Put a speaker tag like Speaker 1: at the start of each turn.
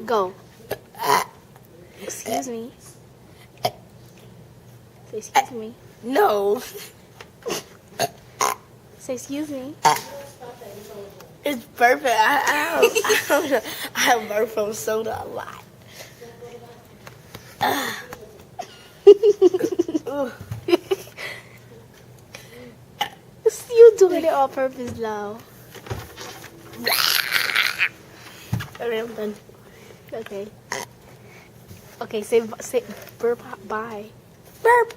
Speaker 1: Go. Excuse me. Say excuse me.
Speaker 2: No.
Speaker 1: Say excuse me.
Speaker 2: It's perfect. I have burped from soda a lot.
Speaker 1: You doing it on purpose now.
Speaker 2: Okay, I'm done.
Speaker 1: Okay. Okay, say burp bye.
Speaker 2: Burp.